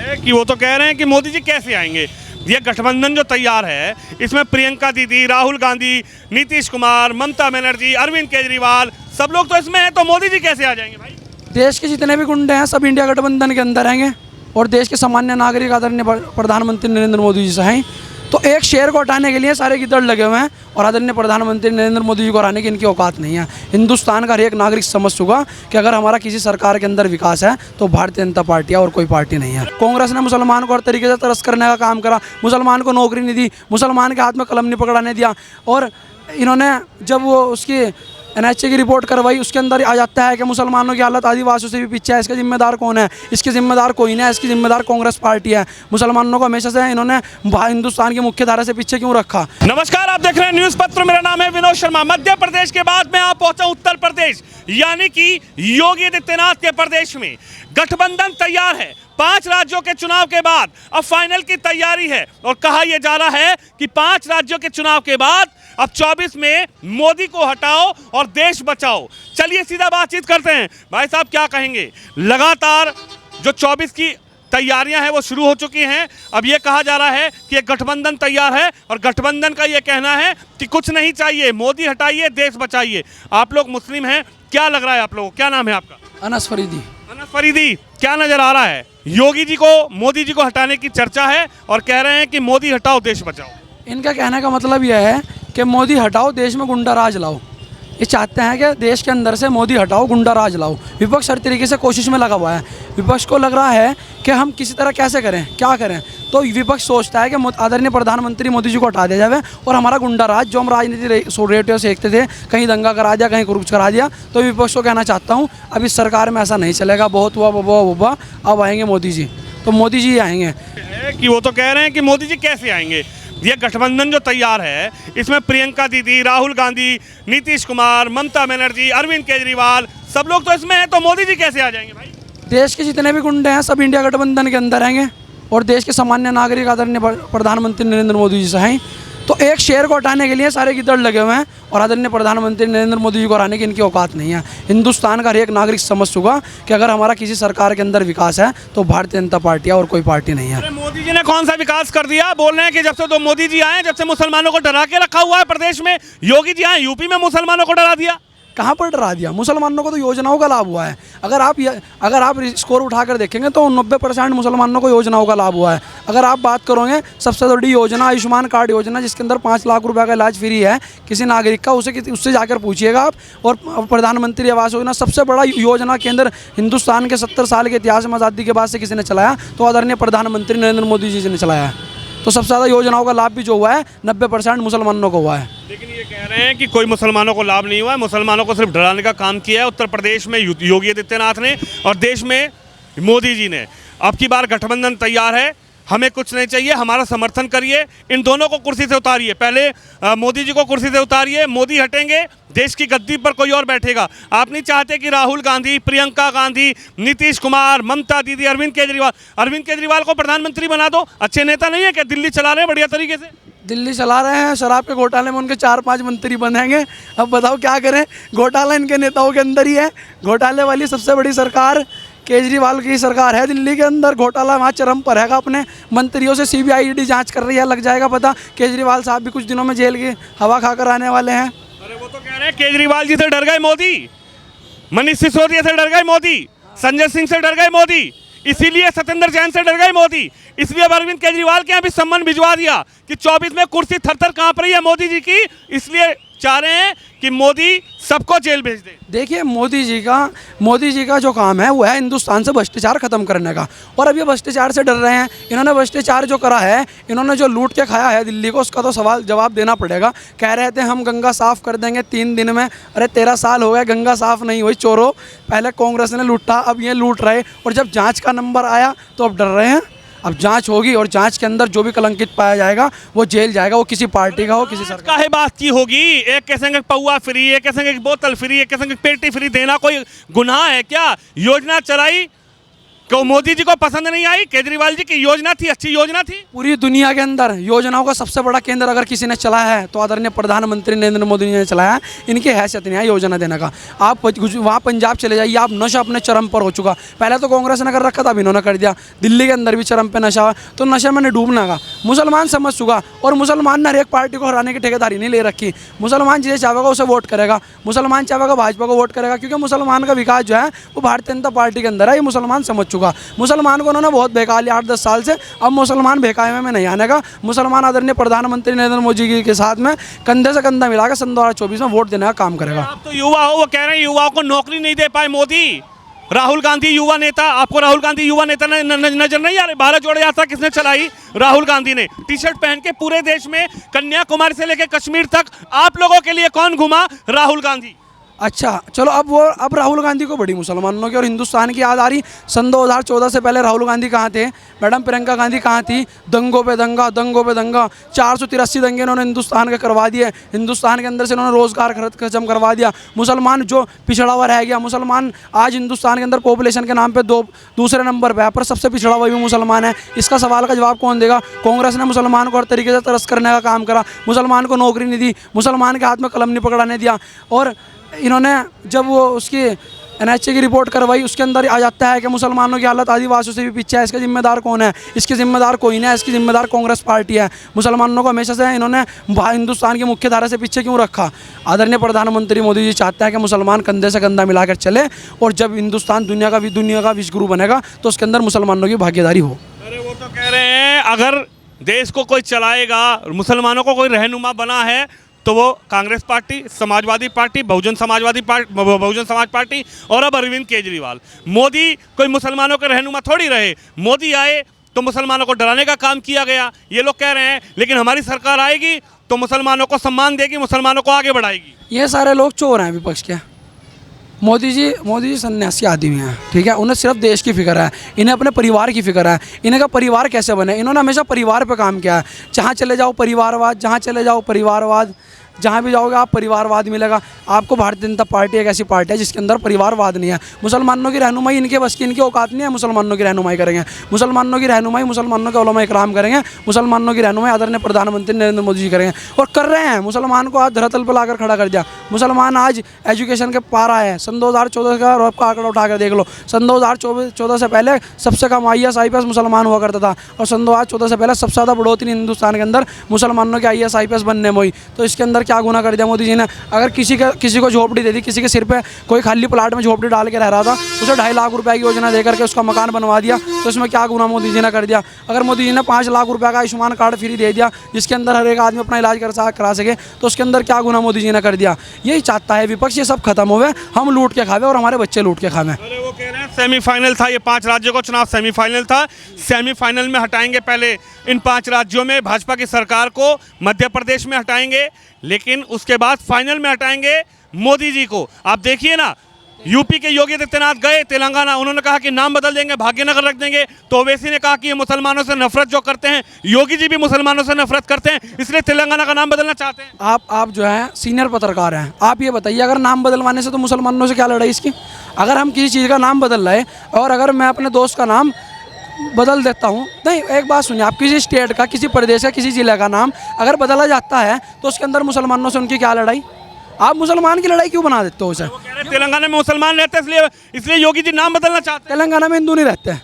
है कि वो तो कह रहे हैं कि मोदी जी कैसे आएंगे। ये गठबंधन जो तैयार है इसमें प्रियंका दीदी, राहुल गांधी, नीतीश कुमार, ममता बनर्जी, अरविंद केजरीवाल सब लोग तो इसमें हैं, तो मोदी जी कैसे आ जाएंगे भाई? देश के जितने भी गुंडे हैं सब इंडिया गठबंधन के अंदर आएंगे और देश के सामान्य नागरिक आदरणीय प्रधानमंत्री नरेंद्र मोदी जी से हैं। तो एक शेर को हटाने के लिए सारे गिद्दड़ लगे हुए हैं और आदरणीय प्रधानमंत्री नरेंद्र मोदी जी को हराने की इनकी औकात नहीं है। हिंदुस्तान का हर एक नागरिक समझ चुका कि अगर हमारा किसी सरकार के अंदर विकास है तो भारतीय जनता पार्टी है और कोई पार्टी नहीं है। कांग्रेस ने मुसलमान को हर तरीके से तरस करने का काम करा, मुसलमान को नौकरी नहीं दी, मुसलमान के हाथ में कलम नहीं पकड़ाने दिया। और इन्होंने जब वो उसकी NHA की रिपोर्ट करवाई उसके अंदर आ जाता है कि मुसलमानों की हालत आदिवासियों से भी पीछे है। इसका जिम्मेदार कौन है? इसके जिम्मेदार कोई नहीं है, इसकी जिम्मेदार कांग्रेस पार्टी है। मुसलमानों को हमेशा से इन्होंने हिंदुस्तान की मुख्य धारा से पीछे क्यों रखा? नमस्कार, आप देख रहे हैं न्यूज़ पत्र। मेरा नाम है विनोद शर्मा। मध्य प्रदेश के बाद मैं आप पहुंचा उत्तर प्रदेश, यानी कि योगी आदित्यनाथ के प्रदेश में गठबंधन तैयार है। 5 राज्यों के चुनाव के बाद अब फाइनल की तैयारी है और कहा यह जा रहा है कि 5 राज्यों के चुनाव के बाद अब 24 में मोदी को हटाओ और देश बचाओ। चलिए सीधा बातचीत करते हैं। भाई साहब क्या कहेंगे? लगातार जो 24 की तैयारियां हैं वो शुरू हो चुकी हैं। अब ये कहा जा रहा है कि एक गठबंधन तैयार है और गठबंधन का ये कहना है कि कुछ नहीं चाहिए, मोदी हटाइए, देश बचाइए। आप लोग मुस्लिम हैं, क्या लग रहा है आप लोगों को? क्या नाम है आपका? अनस फरीदी। अनस फरीदी, क्या नजर आ रहा है? योगी जी को, मोदी जी को हटाने की चर्चा है और कह रहे हैं कि मोदी हटाओ, देश बचाओ। इनका कहने का मतलब यह है कि मोदी हटाओ, देश में गुंडा राज लाओ। ये चाहते हैं कि देश के अंदर से मोदी हटाओ, गुंडा राज लाओ। विपक्ष हर तरीके से कोशिश में लगा हुआ है। विपक्ष को लग रहा है कि हम किसी तरह कैसे करें, क्या करें। तो विपक्ष सोचता है कि आदरणीय प्रधानमंत्री मोदी जी को हटा दिया जाए और हमारा गुंडा राज जो हम राजनीति रेडियो सेकते थे, कहीं दंगा करा दिया, कहीं कुछ करा दिया। तो विपक्ष को कहना चाहता हूँ अब इस सरकार में ऐसा नहीं चलेगा। बहुत हुआ बबा, अब आएंगे मोदी जी, तो मोदी जी आएंगे। कि वो तो कह रहे हैं कि मोदी जी कैसे आएंगे। ये गठबंधन जो तैयार है इसमें प्रियंका दीदी, राहुल गांधी, नीतीश कुमार, ममता बनर्जी, अरविंद केजरीवाल सब लोग तो इसमें हैं, तो मोदी जी कैसे आ जाएंगे भाई? देश के जितने भी गुंडे हैं सब इंडिया गठबंधन के अंदर आएंगे और देश के सामान्य नागरिक आदरणीय प्रधानमंत्री नरेंद्र मोदी जी से हैं। तो एक शेर को हटाने के लिए सारे गिद्दड़ लगे हुए हैं और आदरणीय प्रधानमंत्री नरेंद्र मोदी जी को हराने की इनकी औकात नहीं है। हिंदुस्तान का हर एक नागरिक समझ चुका कि अगर हमारा किसी सरकार के अंदर विकास है तो भारतीय जनता पार्टी है और कोई पार्टी नहीं है। अरे मोदी जी ने कौन सा विकास कर दिया? बोल रहे हैं कि जब से तो मोदी जी आए, जब से मुसलमानों को डरा के रखा हुआ है प्रदेश में। योगी जी आए, यूपी में मुसलमानों को डरा दिया। कहाँ पर डरा दिया? मुसलमानों को तो योजनाओं का लाभ हुआ है। अगर आप स्कोर उठाकर देखेंगे तो 90% मुसलमानों को योजनाओं का लाभ हुआ है। अगर आप बात करोगे सबसे बड़ी योजना आयुष्मान कार्ड योजना, जिसके अंदर 5 लाख रुपए का इलाज फ्री है किसी नागरिक का, उससे जाकर पूछिएगा आप। और प्रधानमंत्री आवास योजना सबसे बड़ा योजना केंद्र हिंदुस्तान के 70 साल के इतिहास में आज़ादी के बाद से किसी ने चलाया तो आदरणीय प्रधानमंत्री नरेंद्र मोदी जी ने चलाया है। तो सबसे ज़्यादा योजनाओं का लाभ भी जो हुआ है 90% मुसलमानों को हुआ है। लेकिन ये कह रहे हैं कि कोई मुसलमानों को लाभ नहीं हुआ है, मुसलमानों को सिर्फ डराने का काम किया है उत्तर प्रदेश में योगी आदित्यनाथ ने और देश में मोदी जी ने। अब की बार गठबंधन तैयार है, हमें कुछ नहीं चाहिए, हमारा समर्थन करिए, इन दोनों को कुर्सी से उतारिए। पहले मोदी जी को कुर्सी से उतारिए, मोदी हटेंगे, देश की गद्दी पर कोई और बैठेगा। आप नहीं चाहते कि राहुल गांधी, प्रियंका गांधी, नीतीश कुमार, ममता दीदी, अरविंद केजरीवाल को प्रधानमंत्री बना दो? अच्छे नेता नहीं है क्या? दिल्ली चला रहे हैं बढ़िया तरीके से। दिल्ली चला रहे हैं, शराब के घोटाले में उनके 4-5 मंत्री बनेंगे। अब बताओ क्या करें? घोटाला इनके नेताओं के अंदर ही है। घोटाले वाली सबसे बड़ी सरकार केजरीवाल की सरकार है दिल्ली के अंदर। घोटाला वहाँ चरम पर है। अपने मंत्रियों से CBI ED जांच कर रही है, लग जाएगा पता। केजरीवाल साहब भी कुछ दिनों में जेल की हवा खाकर आने वाले हैं। अरे वो तो कह रहे हैं केजरीवाल जी से डर गए मोदी, मनीष सिसोदिया से डर गए मोदी, संजय सिंह से डर गए मोदी, इसीलिए सत्येंद्र जैन से डर गए मोदी। इसलिए अरविंद केजरीवाल के यहाँ भी सम्मान भिजवा दिया कि 24 में कुर्सी थर-थर कांप रही है मोदी जी की, इसलिए चाह रहे हैं कि मोदी सबको जेल भेज दे। देखिए मोदी जी का जो काम है वो है हिंदुस्तान से भ्रष्टाचार खत्म करने का, और अब ये भ्रष्टाचार से डर रहे हैं। इन्होंने भ्रष्टाचार जो करा है, इन्होंने जो लूट के खाया है दिल्ली को, उसका तो सवाल जवाब देना पड़ेगा। कह रहे थे हम गंगा साफ कर देंगे 3 दिन में। अरे 13 साल हो गए, गंगा साफ नहीं हुई चोरों। पहले कांग्रेस ने लूटा, अब ये लूट रहे, और जब जाँच का नंबर आया तो अब डर रहे हैं। अब जांच होगी और जांच के अंदर जो भी कलंकित पाया जाएगा वो जेल जाएगा, वो किसी पार्टी का हो, किसी सरकार का। बात की होगी, एक के संग पौवा फ्री, एक के संग बोतल फ्री, एक के संग पेटी फ्री देना कोई गुनाह है क्या? योजना चलाई, क्यों मोदी जी को पसंद नहीं आई? केजरीवाल जी की योजना थी, अच्छी योजना थी। पूरी दुनिया के अंदर योजनाओं का सबसे बड़ा केंद्र अगर किसी ने चलाया है तो आदरणीय प्रधानमंत्री नरेंद्र मोदी जी ने चलाया है। इनकी हैसियत नहीं है योजना देने का। आप वहाँ पंजाब चले जाइए, आप नशा अपने चरम पर हो चुका। पहले तो कांग्रेस ने कर रखा था, अब इन्होंने कर दिया। दिल्ली के अंदर भी चरम पे नशा है, तो नशे में नहीं डूबना का मुसलमान समझ चुका। और मुसलमान ने हर एक पार्टी को हराने की ठेकेदारी नहीं ले रखी। मुसलमान जिसे चाहेगा उसे वोट करेगा, मुसलमान चाहेगा भाजपा को वोट करेगा, क्योंकि मुसलमान का विकास जो है वो भारतीय जनता पार्टी के अंदर है। ये मुसलमान समझ चुका। मुसलमान को उन्होंने बहुत बेका लिया 8-10 साल से। अब मुसलमान बेकायमे में नहीं आने का। मुसलमान आदरणीय प्रधानमंत्री नरेंद्र मोदी जी के साथ में कंधे से कंधा मिलाकर सन 2024 में वोट देने का काम करेगा। आप तो युवा हो, वो कह रहे हैं युवाओं को नौकरी नहीं दे पाए मोदी। राहुल गांधी युवा नेता, आपको राहुल गांधी युवा नेता नजर नहीं आ रहे? भारत जोड़ो यात्रा किसने चलाई? राहुल गांधी ने। टी शर्ट पहन के पूरे देश में कन्याकुमारी से लेकर कश्मीर तक आप लोगों के लिए कौन घुमा? राहुल गांधी। अच्छा चलो, अब राहुल गांधी को बड़ी मुसलमानों की और हिंदुस्तान की याद आ रही। सन 2014 से पहले राहुल गांधी कहाँ थे? मैडम प्रियंका गांधी कहाँ थी? दंगों पे दंगा, दंगों पे दंगा। 483 दंगे इन्होंने हिंदुस्तान के करवा दिए। हिंदुस्तान के अंदर से इन्होंने रोज़गार खत्म करवा दिया। मुसलमान जो पिछड़ा हुआ रह गया, मुसलमान आज हिंदुस्तान के अंदर पॉपुलेशन के नाम पर दूसरे नंबर पर है, पर सबसे पिछड़ा हुआ भी मुसलमान है। इसका सवाल का जवाब कौन देगा? कांग्रेस ने मुसलमान को हर तरीके से तरस करने का काम करा। मुसलमान को नौकरी नहीं दी, मुसलमान के हाथ में कलम नहीं पकड़ाने दिया। और इन्होंने जब वो उसकी NHA की रिपोर्ट करवाई, उसके अंदर आ जाता है कि मुसलमानों की हालत आदिवासियों से भी पीछे है। इसका जिम्मेदार कौन है? इसकी जिम्मेदार कोई नहीं है, इसकी जिम्मेदार कांग्रेस पार्टी है। मुसलमानों को हमेशा से इन्होंने हिंदुस्तान की मुख्य धारा से पीछे क्यों रखा? आदरणीय प्रधानमंत्री मोदी जी चाहते हैं कि मुसलमान कंधे से कंधा मिलाकर चले, और जब हिंदुस्तान दुनिया का विश्वगुरु बनेगा तो उसके अंदर मुसलमानों की भागीदारी हो। अरे वो तो कह रहे हैं अगर देश को कोई चलाएगा, मुसलमानों को कोई रहनुमा बना है तो वो Congress party, Samajwadi party, Bahujan Samaj party और अब अरविंद केजरीवाल। मोदी कोई मुसलमानों के रहनुमा थोड़ी रहे। मोदी आए तो मुसलमानों को डराने का काम किया गया, ये लोग कह रहे हैं। लेकिन हमारी सरकार आएगी तो मुसलमानों को सम्मान देगी, मुसलमानों को आगे बढ़ाएगी। ये सारे लोग चोर हैं विपक्ष के। मोदी जी सन्यासी आदमी हैं, ठीक है। उन्हें सिर्फ देश की फिक्र है, इन्हें अपने परिवार की फिक्र है। इन्हें का परिवार कैसे बने, इन्होंने हमेशा परिवार पे काम किया है। जहाँ चले जाओ परिवारवाद, जहाँ चले जाओ परिवारवाद, जहाँ भी जाओगे आप परिवारवाद मिलेगा आपको। भारतीय जनता पार्टी एक ऐसी पार्टी है जिसके अंदर परिवारवाद नहीं है। मुसलमानों की रहनुमाई इनके बस की, इनकी औकात नहीं है। मुसलमानों की रहनुमाई करेंगे, मुसलमानों की रहनुमाई मुसलमानों के उलमा इकराम करेंगे, मुसलमानों की रहनुमाई आदरणीय प्रधानमंत्री नरेंद्र मोदी जी करेंगे और कर रहे हैं। मुसलमान को आज धरातल पर लाकर खड़ा कर दिया। मुसलमान आज एजुकेशन के पार आए हैं। सन 2014 का रौब का आंकड़ा उठाकर देख लो। सन 2014 से पहले सबसे कम IAS IPS मुसलमान हुआ करता था, और सन 2014 से पहले सबसे ज़्यादा बढ़ोतरी हिंदुस्तान के अंदर मुसलमानों के IAS IPS बनने में हुई। तो इसके अंदर क्या गुनाह कर दिया मोदी जी ने? अगर किसी को झोपड़ी दे दी, किसी के सिर पे कोई खाली प्लाट में झोपड़ी डाल के रह रहा था, उसे 2.5 लाख रुपए की योजना देकर के उसका मकान बनवा दिया, तो इसमें क्या गुनाह मोदी जी ने कर दिया? अगर मोदी जी ने 5 लाख रुपए का आयुष्मान कार्ड फ्री दे दिया जिसके अंदर हर एक आदमी अपना इलाज करा सके, तो उसके अंदर क्या गुनाह मोदी जी ने कर दिया? यही चाहता है विपक्ष, ये सब खत्म होवे, हम लूट के खावे और हमारे बच्चे लूट के खावे। अरे वो कह रहे हैं सेमीफाइनल था, ये 5 राज्यों का चुनाव सेमीफाइनल था। सेमीफाइनल में हटाएंगे पहले इन 5 राज्यों में भाजपा की सरकार को, मध्य प्रदेश में हटाएंगे, लेकिन उसके बाद फाइनल में हटाएंगे मोदी जी को। आप देखिए ना, यूपी के योगी आदित्यनाथ गए तेलंगाना, उन्होंने कहा कि नाम बदल देंगे, भाग्यनगर रख देंगे। तो ओवैसी ने कहा कि ये मुसलमानों से नफरत जो करते हैं, योगी जी भी मुसलमानों से नफरत करते हैं, इसलिए तेलंगाना का नाम बदलना चाहते हैं। आप जो है सीनियर पत्रकार हैं, आप ये बताइए अगर नाम बदलवाने से तो मुसलमानों से क्या लड़ाई इसकी? अगर हम किसी चीज़ का नाम बदल रहे और अगर मैं अपने दोस्त का नाम बदल देता हूँ, नहीं एक बात सुनिए, आप किसी स्टेट का, किसी प्रदेश का, किसी ज़िले का नाम अगर बदला जाता है तो उसके अंदर मुसलमानों से उनकी क्या लड़ाई? आप मुसलमान की लड़ाई क्यों बना देते हो उसे? तेलंगाना में मुसलमान रहते हैं इसलिए योगी जी नाम बदलना चाहते हैं। तेलंगाना में हिंदू नहीं रहते हैं,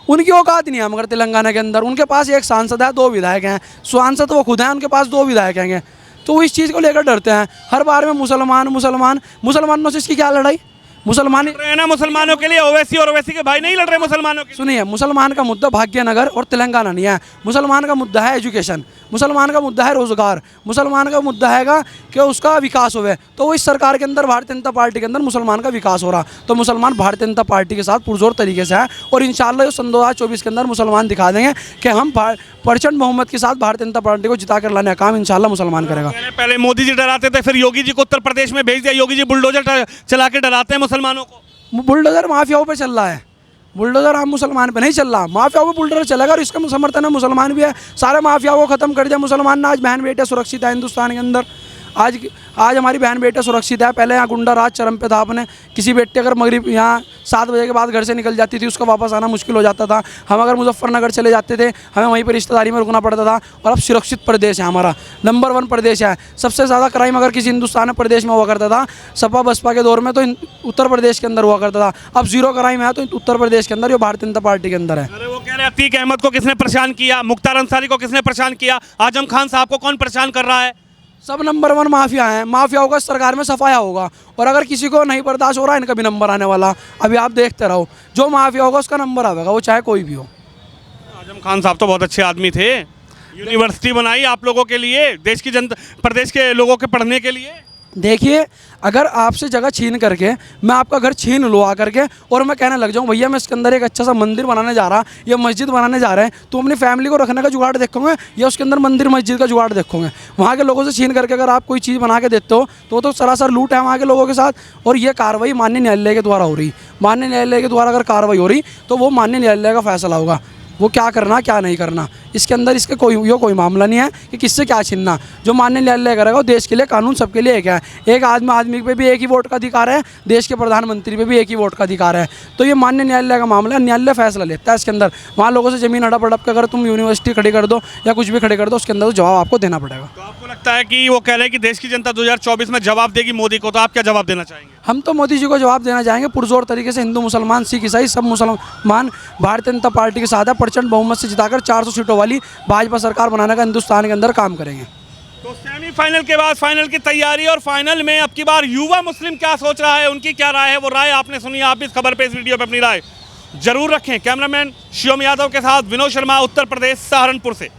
उनकी औकात नहीं है। मगर तेलंगाना के अंदर उनके पास एक सांसद है, 2 विधायक हैं, सांसद वो खुद हैं, उनके पास 2 विधायक हैं, तो वो इस चीज़ को लेकर डरते हैं। हर बार में मुसलमानों से इसकी क्या लड़ाई? मुसलमान ना मुसलमानों के लिए ओवैसी और ओवैसी के भाई नहीं लड़ रहे मुसलमानों के। सुनिए, मुसलमान का मुद्दा भाग्यनगर और तेलंगाना नहीं है। मुसलमान का मुद्दा है एजुकेशन, मुसलमान का मुद्दा है रोज़गार, मुसलमान का मुद्दा हैगा कि उसका विकास होवे। तो वो इस सरकार के अंदर, भारतीय जनता पार्टी के अंदर मुसलमान का विकास हो रहा, तो मुसलमान भारतीय जनता पार्टी के साथ पुरजोर तरीके से है। और इंशाल्लाह सन 2024 के अंदर मुसलमान दिखा देंगे कि हम प्रचंड बहुमत के साथ भारतीय जनता पार्टी को जिता कर लाने का काम इंशाल्लाह मुसलमान करेगा। पहले मोदी जी डराते थे, फिर योगी जी को उत्तर प्रदेश में भेज दिया, योगी जी बुलडोजर चला के डराते हैं मुसलमानों को। बुलडोजर माफियाओं पे चल रहा है, बुलडोजर आम मुसलमान पे नहीं चल रहा, माफियाओं पे बुलडोजर चलेगा और इसका समर्थन है मुसलमान भी है। सारे माफियाओं को खत्म कर दिया मुसलमान ने, आज बहन बेटे सुरक्षित है हिंदुस्तान के अंदर। आज आज हमारी बहन बेटे सुरक्षित है। पहले यहाँ गुंडा राज चरम पे था। अपने किसी बेटे अगर मगरिब यहाँ 7 बजे के बाद घर से निकल जाती थी, उसका वापस आना मुश्किल हो जाता था। हम अगर मुजफ्फरनगर चले जाते थे, हमें वहीं पर रिश्तेदारी में रुकना पड़ता था। और अब सुरक्षित प्रदेश है हमारा, नंबर 1 प्रदेश है। सबसे ज़्यादा क्राइम अगर किसी हिंदुस्तान प्रदेश में हुआ करता था सपा बसपा के दौर में, तो उत्तर प्रदेश के अंदर हुआ करता था। अब 0 क्राइम है तो उत्तर प्रदेश के अंदर, जो भारतीय जनता पार्टी के अंदर है। अरे वो कह रहे हैं अतीक अहमद को किसने परेशान किया, मुख्तार अंसारी को किसने परेशान किया, आजम खान साहब को कौन परेशान कर रहा है? सब नंबर 1 माफिया हैं। माफियाओं का सरकार में सफाया होगा, और अगर किसी को नहीं बर्दाश्त हो रहा है, इनका भी नंबर आने वाला। अभी आप देखते रहो, जो माफिया होगा उसका नंबर आएगा, वो चाहे कोई भी हो। आजम खान साहब तो बहुत अच्छे आदमी थे, यूनिवर्सिटी बनाई आप लोगों के लिए, देश की जनता प्रदेश के लोगों के पढ़ने के लिए। देखिए, अगर आपसे जगह छीन करके मैं आपका घर छीन लूँ आ करके, और मैं कहने लग जाऊँ भैया मैं इसके अंदर एक अच्छा सा मंदिर बनाने जा रहा या मस्जिद बनाने जा रहे हैं, तो अपनी फैमिली को रखने का जुगाड़ देखोगे या उसके अंदर मंदिर मस्जिद का जुगाड़ देखोगे? वहाँ के लोगों से छीन करके अगर आप कोई चीज़ बना के देते हो तो वो तो सरासर लूट है वहाँ के लोगों के साथ। और ये कार्रवाई माननीय न्यायालय के द्वारा हो रही। माननीय न्यायालय के द्वारा अगर कार्रवाई हो रही तो वो माननीय न्यायालय का फैसला होगा, वो क्या करना क्या नहीं करना। इसके अंदर इसका कोई मामला नहीं है कि किससे क्या छीनना। जो माननीय न्यायालय करेगा वो देश के लिए, कानून सबके लिए एक है। एक आदमी पे भी एक ही वोट का अधिकार है, देश के प्रधानमंत्री पे भी एक ही वोट का अधिकार है। तो ये माननीय न्यायालय का मामला है, न्यायालय फैसला लेता है इसके अंदर। वहाँ लोगों से ज़मीन हड़प हड़प के अगर तुम यूनिवर्सिटी खड़ी कर दो या कुछ भी खड़े कर दो, उसके अंदर तो जवाब आपको देना पड़ेगा। तो आपको लगता है कि वो कह रहे हैं कि देश की जनता 2024 में जवाब देगी मोदी को, तो आप क्या जवाब देना चाहेंगे? हम तो मोदी जी को जवाब देना चाहेंगे पुरजोर तरीके से। हिंदू मुसलमान सिख ईसाई सब मुसलमान भारतीय जनता पार्टी के साथ है। प्रचंड बहुमत से जिताकर 400 सीटों वाली भाजपा सरकार बनाने का हिंदुस्तान के अंदर काम करेंगे। तो सेमीफाइनल के बाद फाइनल की तैयारी, और फाइनल में अब की बार युवा मुस्लिम क्या सोच रहा है, उनकी क्या राय है, वो राय आपने सुनी। आप भी इस खबर पे, इस वीडियो पे अपनी राय जरूर रखें। कैमरामैन शिवम यादव के साथ विनोद शर्मा, उत्तर प्रदेश, सहारनपुर से।